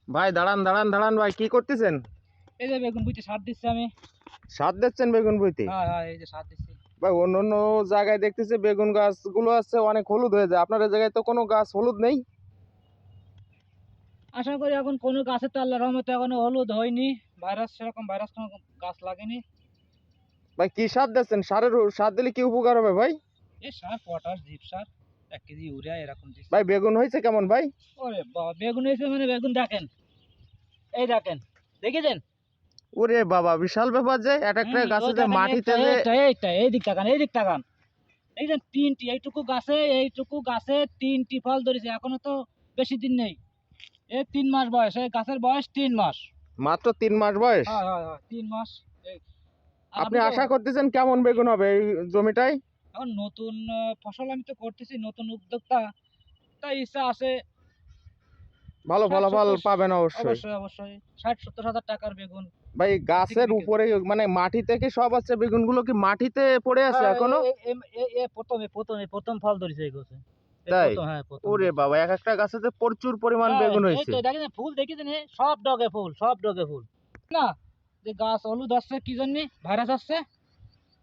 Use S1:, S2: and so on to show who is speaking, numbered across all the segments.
S1: ভাই দাঁড়ান দাঁড়ান দাঁড়ান ভাই, কি করতেছেন?
S2: এই যে বেগুন বুইতে সার দিচ্ছি আমি।
S1: সার দিচ্ছেন বেগুন বইতে?
S2: হ্যাঁ হ্যাঁ, এই যে সার দিচ্ছি।
S1: ভাই অন্য অন্য জায়গায় দেখতেছি বেগুন গাছগুলো আছে অনেক হলুদ হয়ে যায়, আপনার এই জায়গায় তো কোনো গাছ হলুদ নেই।
S2: আশা করি এখন কোনো গাছের তো আল্লাহর রহমতে এখনো হলুদ হয়নি। সেরকম ভাইরাস কোনো গাছ লাগেনি।
S1: ভাই কি সার দিচ্ছেন? সার দিলে কি উপকার হবে ভাই?
S2: এই সার পটাশ জিপসার 1 কেজি ইউরিয়া এরকম দিচ্ছি।
S1: ভাই বেগুন হয়েছে কেমন ভাই?
S2: ওরে বাবা, বেগুন হয়েছে মানে বেগুন দেখেন, এই দেখেন, দেখেছেন?
S1: ওরে বাবা, বিশাল ব্যাপার যে এক একটা গাছে যে মাটিতে যে
S2: এই দিক তাকান, এই দিক তাকান। এই যে এইটুকু গাছে 3টি ফল ধরেছে, এখনো তো বেশি দিন নেই। 3 মাস বয়স, এই গাছের বয়স 3 মাস।
S1: মাত্র 3 মাস বয়স?
S2: হ্যাঁ হ্যাঁ হ্যাঁ, 3 মাস। আর
S1: আপনি
S2: তো
S1: আশা করতেছেন কেমন বেগুন হবে এই জমিটায়?
S2: এখন নতুন ফসল আমি তো করতেছি, নতুন উদ্যোক্তা, তাই ইচ্ছা আছে
S1: ভালো
S2: 60
S1: ফলাফল
S2: 70।
S1: পাবেন অবশ্যই।
S2: অবশ্যই অবশ্যই 60-70 হাজার টাকার বেগুন।
S1: ভাই গাছের
S2: বিকেল।
S1: উপরে মানে মাটি থেকে সব আছে, বেগুনগুলো কি মাটিতে পড়ে আছে এখনো?
S2: প্রথম ফল ধরেছে এই গাছে।
S1: তাই?
S2: হ্যাঁ, প্রথম
S1: ওরে
S2: ধরেছে।
S1: বাবা, এক একটা গাছেতে প্রচুর পরিমাণ বেগুন
S2: এই
S1: হয়েছে।
S2: তো দেখেন ফুল, দেখেছেন? সব ডগে ফুল, সব ডগে ফুল। না, যে গাছ হলুদ আসছে কি জন্য? ভাইরাস আসছে।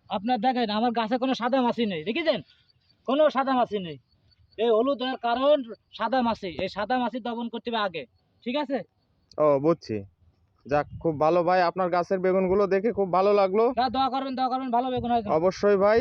S2: আপনার দেখেন আমার গাছে কোনো সাদা মাছি নেই, দেখেছেন? কোনো সাদা মাছি নেই। এই হলুদ হওয়ার কারণ সাদা মাছি। এই সাদা মাছি দমন করতে হবে আগে, ঠিক আছে?
S1: ও বুঝছি। যাক, খুব ভালো ভাই, আপনার গাছের বেগুনগুলো দেখে খুব ভালো লাগলো।
S2: দোয়া করবেন, ভালো বেগুন হয়।
S1: অবশ্যই ভাই।